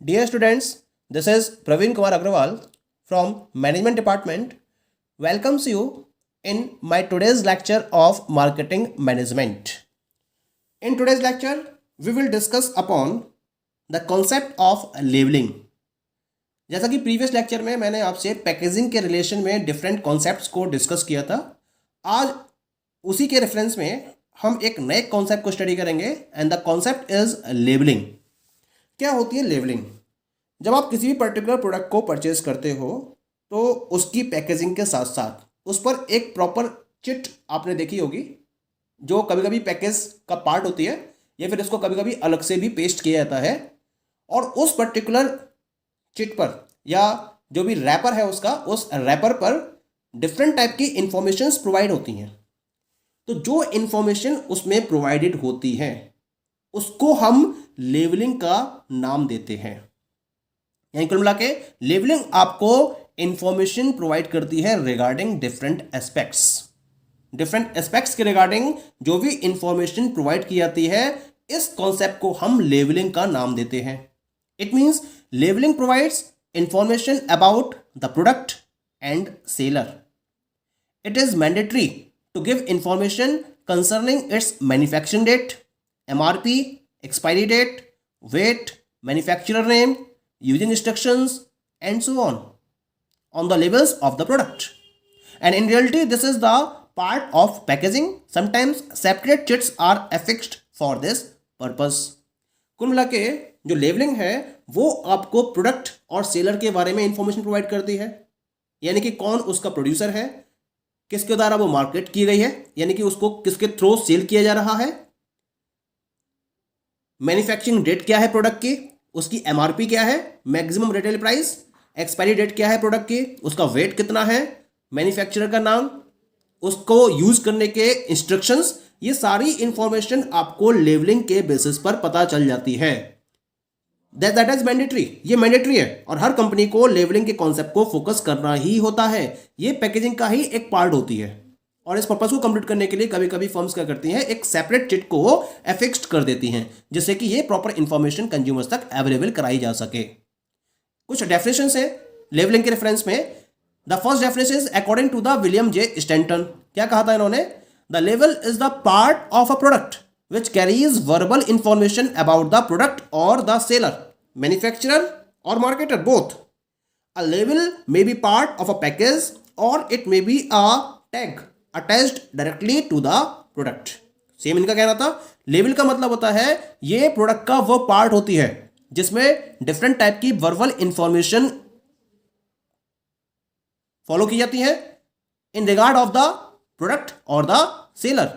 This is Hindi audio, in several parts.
Dear students, this is Praveen Kumar Agrawal from Management Department. Welcomes you in my today's lecture of Marketing Management. In today's lecture, we will discuss upon the concept of labeling. जैसा कि प्रीवियस लेक्चर में मैंने आपसे पैकेजिंग के रिलेशन में डिफरेंट कॉन्सेप्ट्स को डिस्कस किया था, आज उसी के रेफरेंस में हम एक नए कॉन्सेप्ट को स्टडी करेंगे and the concept is labelling. क्या होती है लेबलिंग? जब आप किसी भी पर्टिकुलर प्रोडक्ट को परचेज करते हो तो उसकी पैकेजिंग के साथ साथ उस पर एक प्रॉपर चिट आपने देखी होगी, जो कभी कभी पैकेज का पार्ट होती है या फिर इसको कभी कभी अलग से भी पेस्ट किया जाता है. और उस पर्टिकुलर चिट पर या जो भी रैपर है उसका, उस रैपर पर डिफरेंट टाइप की इंफॉर्मेशंस प्रोवाइड होती हैं. तो जो इंफॉर्मेशन उसमें प्रोवाइडेड होती है उसको हम लेबलिंग का नाम देते हैं. यानी कुल मिला के लेबलिंग आपको इंफॉर्मेशन प्रोवाइड करती है रिगार्डिंग डिफरेंट एस्पेक्ट्स के रिगार्डिंग जो भी इंफॉर्मेशन प्रोवाइड की जाती है, इस कॉन्सेप्ट को हम लेबलिंग का नाम देते हैं. It means labelling provides information about the product and seller. It is mandatory to give information concerning its manufacturing date, MRP, expiry date, weight, manufacturer name, using instructions, and so on the labels of the product. And in reality, this is the part of packaging. Sometimes separate chits are affixed for this purpose. कुल मिला के जो लेबलिंग है वो आपको प्रोडक्ट और सेलर के बारे में इंफॉर्मेशन प्रोवाइड करती है. यानी कि कौन उसका प्रोड्यूसर है, किसके द्वारा वो मार्केट की गई है, यानी कि उसको किसके थ्रू सेल किया जा रहा है, मैन्युफैक्चरिंग डेट क्या है प्रोडक्ट की, उसकी MRP क्या है, maximum retail price, expiry date क्या है प्रोडक्ट की, उसका वेट कितना है, मैन्युफैक्चरर का नाम, उसको यूज करने के इंस्ट्रक्शंस, ये सारी इंफॉर्मेशन आपको लेबलिंग के बेसिस पर पता चल जाती है. That is mandatory. ये मैंडेटरी है और हर कंपनी को लेबलिंग के कॉन्सेप्ट को फोकस करना ही होता है. ये पैकेजिंग का ही एक पार्ट होती है और इस पर्पस को कंप्लीट करने के लिए कभी कभी फर्म्स क्या करती हैं, एक सेपरेट चिट को एफिक्स्ड कर देती हैं जिससे कि ये प्रॉपर इंफॉर्मेशन कंज्यूमर्स तक अवेलेबल कराई जा सके. कुछ डेफिनेशंस है लेबलिंग के रेफरेंस में. The first definition is according to the William J Stanton. क्या कहा था इन्होंने? The label is the part of a product which carries verbal information about the product और द सेलर, मैन्युफैक्चरर और marketer both. A label may be part of a package or it may be a tag attached directly to the product. Same इनका कहना था. लेबल का मतलब होता है ये प्रोडक्ट का वो पार्ट होती है जिसमें डिफरेंट टाइप की वर्बल इंफॉर्मेशन फॉलो की जाती है in regard of the product और द सेलर.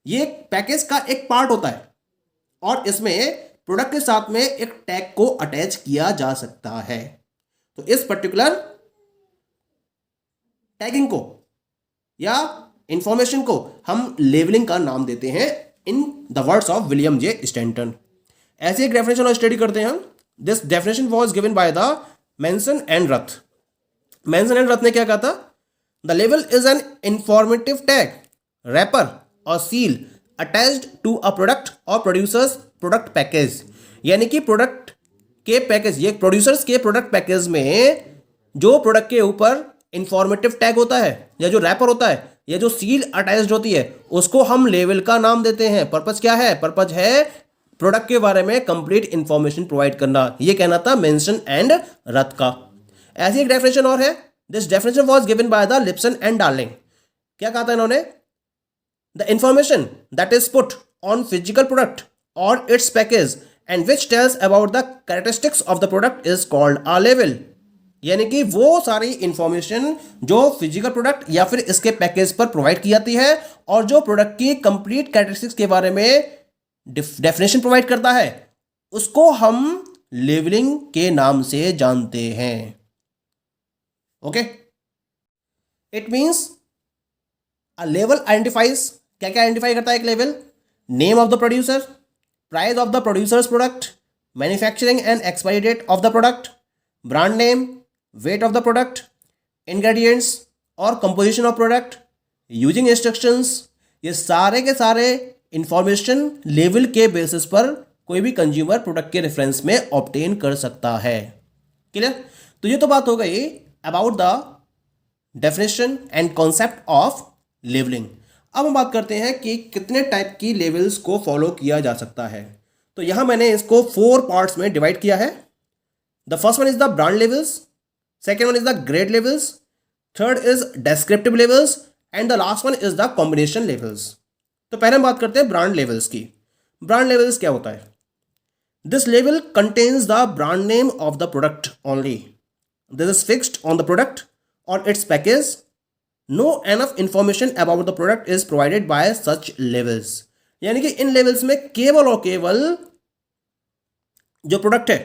ये पैकेज का एक पार्ट होता है और इसमें प्रोडक्ट के साथ में एक टैग को अटैच किया जा सकता है. तो इस पर्टिकुलर टैगिंग को या इंफॉर्मेशन को हम लेबलिंग का नाम देते हैं in the words of William J Stanton. ऐसे एक डेफिनेशन और स्टडी करते हैं हम. This definition was given by the Mason and Rath. Mason and Rath ने क्या कहा था? The label is an informative tag, wrapper or seal attached to a product or producer's product package. यानी कि प्रोडक्ट के पैकेज, ये प्रोड्यूसर्स के प्रोडक्ट पैकेज में जो प्रोडक्ट के ऊपर इंफॉर्मेटिव टैग होता है या जो रैपर होता है या जो सील अटैच्ड होती है उसको हम लेबल का नाम देते हैं. पर्पस क्या है? पर्पस है प्रोडक्ट के बारे में कंप्लीट इंफॉर्मेशन प्रोवाइड करना. ये कहना था मेंसन एंड रथ का. ऐसी एक डेफिनेशन और है. This definition was given by the Lipson and Darling. क्या कहा था इन्होंने? The information that is put on physical product or its package and which tells about the characteristics of the product is called a label. यानी कि वो सारी इंफॉर्मेशन जो फिजिकल प्रोडक्ट या फिर इसके पैकेज पर प्रोवाइड की जाती है और जो प्रोडक्ट की कंप्लीट कैरेक्टरिस्टिक्स के बारे में डेफिनेशन प्रोवाइड करता है उसको हम लेबलिंग के नाम से जानते हैं. Okay, it means a label identifies. क्या क्या आइडेंटिफाई करता है एक label? Name of the producer, price of the producer's product, manufacturing and expiry date of the product, brand name, weight of the product, ingredients और composition of product, using instructions. ये सारे के सारे इंफॉर्मेशन लेवल के बेसिस पर कोई भी कंज्यूमर प्रोडक्ट के रेफरेंस में ऑब्टेन कर सकता है। क्लियर? तो ये तो बात हो गई about the definition and concept of labelling. अब हम बात करते हैं कि कितने टाइप की लेवल्स को फॉलो किया जा सकता है। तो यहां मैंने इसको 4 पार्ट्स में डिवाइड किया है। The first one is the brand labels, second one is the grade labels, third is descriptive labels and the last one is the combination labels. तो पहले हम बात करते हैं ब्रांड लेवल्स की। ब्रांड लेवल्स क्या होता है? दिस लेवल contains the brand name of the product only. This is fixed on the product or its package. No enough information about the product is provided by such levels. यानी कि इन लेवल्स में केवल और केवल जो प्रोडक्ट है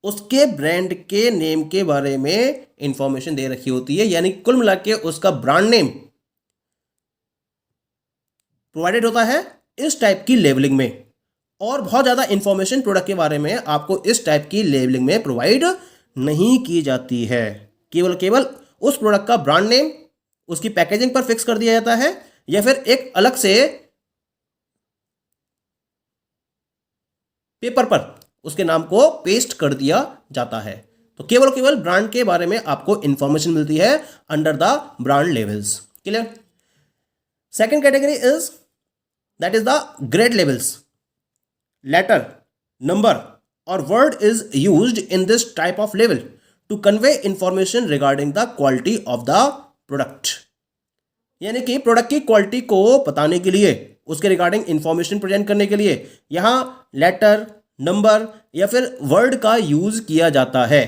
उसके ब्रांड के नेम के बारे में इंफॉर्मेशन दे रखी होती है। यानी कुल मिला के उसका ब्रांड नेम प्रोवाइडेड होता है इस टाइप की लेवलिंग में, और बहुत ज़्यादा इंफॉर्मेशन प्रोडक्ट के बारे में आपको इस टाइप की लेवलिंग में प्रोवाइड नहीं की जाती है। केवल उस प्रोडक्ट का ब्रांड नेम उसकी पैकेजिंग पर फिक्स कर दिया जाता है या फिर एक अलग से पेपर पर उसके नाम को पेस्ट कर दिया जाता है। तो केवल ब्रांड के बारे में आपको इंफॉर्मेशन मिलती है under the brand labels. Clear? Second category is that is the grade labels. Letter, number or word is used in this type of लेवल to convey information regarding the quality of the product. यानी कि प्रोडक्ट की क्वालिटी को बताने के लिए, उसके रिगार्डिंग इंफॉर्मेशन प्रेजेंट करने के लिए यहां लेटर, नंबर या फिर वर्ड का यूज किया जाता है।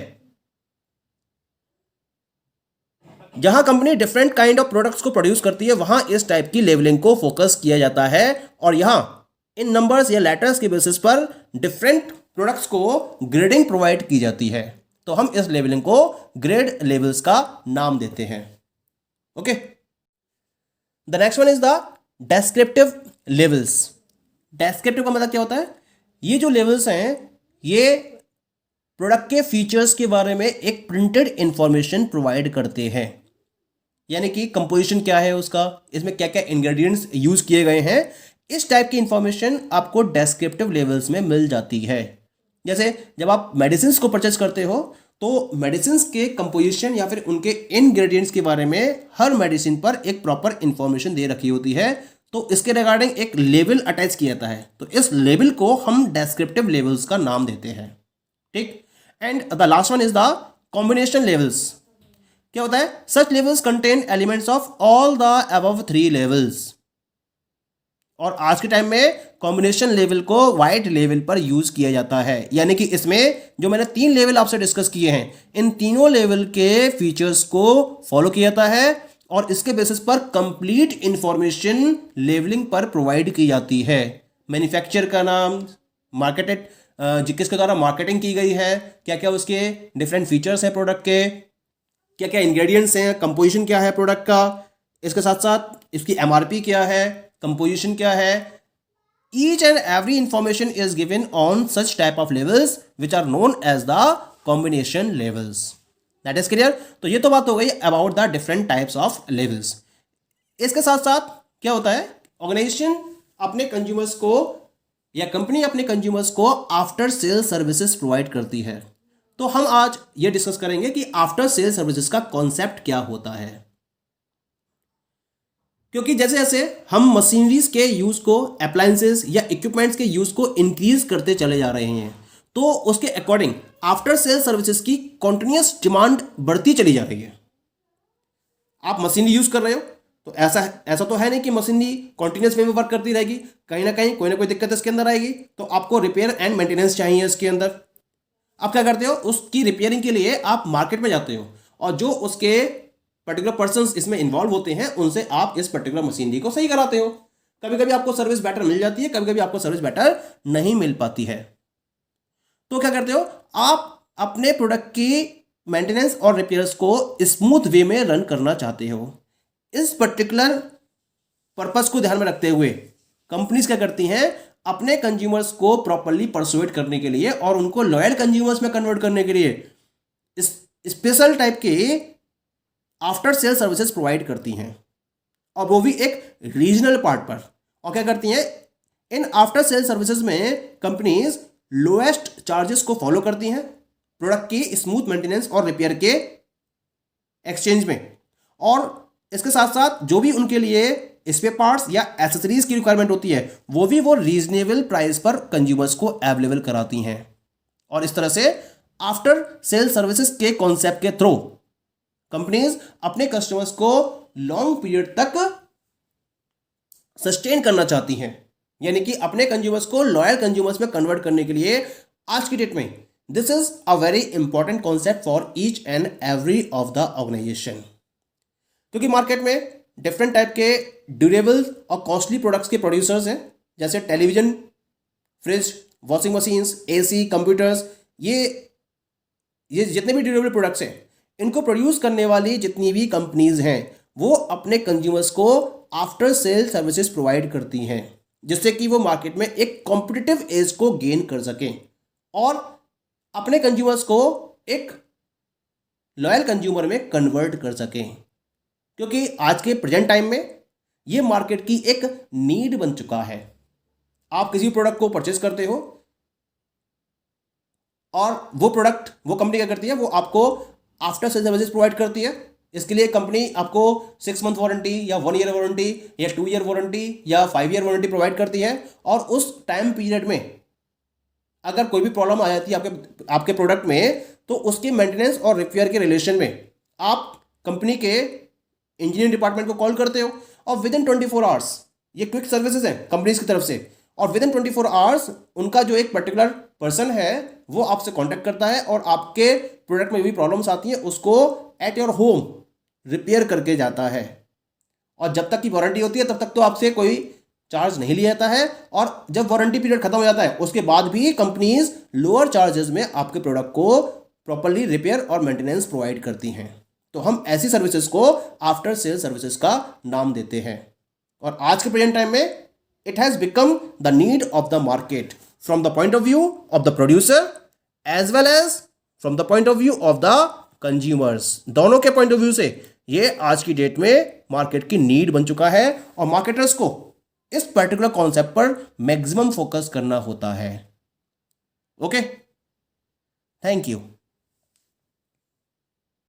जहां company different kind of products को प्रोड्यूस करती है वहां इस टाइप की लेवलिंग को फोकस किया जाता है और यहां इन नंबर्स या लेटर्स के बेसिस पर डिफरेंट प्रोडक्ट्स को ग्रेडिंग प्रोवाइड की जाती है। तो हम इस लेवलिंग को ग्रेड लेवल्स का नाम देते हैं। Okay, the next one is the descriptive levels. Descriptive का मतलब क्या होता है? ये जो लेवल्स हैं ये प्रोडक्ट के फीचर्स के बारे में एक प्रिंटेड इंफॉर्मेशन प्रोवाइड करते हैं। यानी कि कंपोजिशन क्या है उसका, इसमें क्या क्या इंग्रेडिएंट्स यूज किए गए हैं, इस टाइप की इंफॉर्मेशन आपको डेस्क्रिप्टिव लेवल्स में मिल जाती है। जैसे जब आप मेडिसिन को परचेज करते हो तो मेडिसिन के कंपोजिशन या फिर उनके इंग्रेडिएंट्स के बारे में हर मेडिसिन पर एक प्रॉपर इंफॉर्मेशन दे रखी होती है, तो इसके रिगार्डिंग एक लेवल अटैच किया जाता है। तो इस लेवल को हम डेस्क्रिप्टिव लेवल्स का नाम देते हैं। ठीक, and the last one is the combination labels. क्या होता है? Such labels contain elements of all the above 3 labels. और आज के टाइम में कॉम्बिनेशन लेवल को वाइड लेवल पर यूज किया जाता है। यानी कि इसमें जो मैंने 3 लेवल आपसे डिस्कस किए हैं, इन तीनों लेवल के फीचर्स को फॉलो किया जाता है और इसके बेसिस पर कंप्लीट इंफॉर्मेशन लेवलिंग पर प्रोवाइड की जाती है। मैन्युफैक्चर का नाम, मार्केटेड किसके द्वारा मार्केटिंग की गई है, क्या क्या उसके डिफरेंट फीचर्स हैं प्रोडक्ट के, क्या क्या इंग्रेडिएंट्स हैं, कंपोजिशन क्या है प्रोडक्ट का, इसके साथ साथ इसकी एमआरपी क्या है, कंपोजिशन क्या है। Each and every information is given on such type of labels which are known as the combination labels. That is clear? तो ये तो बात हो गई about the different types of labels. इसके साथ साथ क्या होता है, ऑर्गेनाइजेशन अपने कंज्यूमर्स को या कंपनी अपने कंज्यूमर्स को आफ्टर सेल सर्विसेज प्रोवाइड करती है। तो हम आज ये डिस्कस करेंगे कि आफ्टर सेल सर्विसेज का कॉन्सेप्ट क्या होता है। क्योंकि जैसे जैसे हम मशीनरीज के यूज को, अप्लायंसेस या इक्विपमेंट्स के यूज को इंक्रीज करते चले जा रहे हैं, तो उसके अकॉर्डिंग आफ्टर सेल सर्विसेज की कॉन्टिन्यूस डिमांड बढ़ती चली जा रही है। आप मशीनरी यूज कर रहे हो तो ऐसा तो है नहीं कि मशीनरी कॉन्टिन्यूस वे में वर्क करती रहेगी, कहीं ना कहीं कोई ना कोई दिक्कत इसके अंदर आएगी, तो आपको रिपेयर एंड मेंटेनेंस चाहिए इसके अंदर। आप क्या करते हो, उसकी रिपेयरिंग के लिए आप मार्केट में जाते हो और जो उसके पर्टिकुलर पर्सन्स इसमें इन्वॉल्व होते हैं उनसे आप इस पर्टिकुलर मशीनरी को सही कराते हो। कभी कभी आपको सर्विस बेटर मिल जाती है, कभी कभी आपको सर्विस बेटर नहीं मिल पाती है। तो क्या करते हो, आप अपने प्रोडक्ट की मेंटेनेंस और रिपेयर्स को स्मूथ वे में रन करना चाहते हो। इस पर्टिकुलर पर्पस को ध्यान में रखते हुए कंपनीज क्या करती हैं, अपने कंज्यूमर्स को प्रॉपरली परसुएट करने के लिए और उनको लॉयल कंज्यूमर्स में कन्वर्ट करने के लिए स्पेशल टाइप के आफ्टर सेल सर्विसेज प्रोवाइड करती हैं, और वो भी एक रीजनल पार्ट पर। और क्या करती हैं, इन आफ्टर सेल सर्विसेज में कंपनीज लोएस्ट चार्जेस को फॉलो करती हैं प्रोडक्ट की स्मूथ मेंटेनेंस और रिपेयर के एक्सचेंज में, और इसके साथ साथ जो भी उनके लिए स्पेयर पार्ट्स या एसेसरीज की रिक्वायरमेंट होती है वो भी वो रीजनेबल प्राइस पर कंज्यूमर्स को अवेलेबल कराती हैं। और इस तरह से आफ्टर सेल सर्विसेज के कॉन्सेप्ट के थ्रू कंपनीज अपने कस्टमर्स को लॉन्ग पीरियड तक सस्टेन करना चाहती हैं, यानी कि अपने कंज्यूमर्स को लॉयल कंज्यूमर्स में कन्वर्ट करने के लिए आज की डेट में this is a very important concept for each and every of the organisation. क्योंकि मार्केट में डिफरेंट टाइप के ड्यूरेबल और कॉस्टली प्रोडक्ट्स के प्रोड्यूसर्स हैं, जैसे television, fridge, washing machines, AC, computers, ये जितने भी ड्यूरेबल प्रोडक्ट्स हैं इनको प्रोड्यूस करने वाली जितनी भी कंपनीज हैं वो अपने कंज्यूमर्स को आफ्टर सेल सर्विसेज प्रोवाइड करती हैं, जिससे कि वो मार्केट में एक कॉम्पिटिटिव एज को गेन कर सकें और अपने कंज्यूमर्स को एक लॉयल कंज्यूमर में कन्वर्ट कर सकें। क्योंकि आज के प्रेजेंट टाइम में ये मार्केट की एक नीड बन चुका है। आप किसी प्रोडक्ट को परचेस करते हो और वो प्रोडक्ट वो कंपनी क्या करती है, वो आपको आफ्टर सेल सर्विसेज प्रोवाइड करती है। इसके लिए कंपनी आपको 6 मंथ वारंटी या 1 ईयर वारंटी या 2 ईयर वारंटी या 5 ईयर वारंटी प्रोवाइड करती है, और उस टाइम पीरियड में अगर कोई भी प्रॉब्लम आ जाती है आपके प्रोडक्ट में तो उसके मेंटेनेंस और रिपेयर के रिलेशन में आप कंपनी के इंजीनियरिंग डिपार्टमेंट को कॉल करते हो और विद इन 24 आवर्स, ये क्विक सर्विसेज हैं कंपनीज की तरफ से, और विद इन 24 आवर्स उनका जो एक पर्टिकुलर पर्सन है वो आपसे कांटेक्ट करता है और आपके प्रोडक्ट में भी प्रॉब्लम्स आती हैं उसको एट योर होम रिपेयर करके जाता है। और जब तक की वारंटी होती है तब तक तो आपसे कोई चार्ज नहीं लिया जाता है, और जब वारंटी पीरियड खत्म हो जाता है उसके बाद भी कंपनीज लोअर चार्जेस में आपके प्रोडक्ट को प्रॉपर्ली रिपेयर और मेंटेनेंस प्रोवाइड करती हैं। तो हम ऐसी सर्विसेज को आफ्टर सेल सर्विसेज का नाम देते हैं। और आज के प्रेजेंट टाइम में it has become the need of the market from the point of view of the producer as well as from the point of view of the consumers. दोनों के पॉइंट ऑफ व्यू से ये आज की डेट में मार्केट की नीड बन चुका है और मार्केटर्स को इस पर्टिकुलर कॉन्सेप्ट पर मैक्सिमम फोकस करना होता है। Okay, thank you.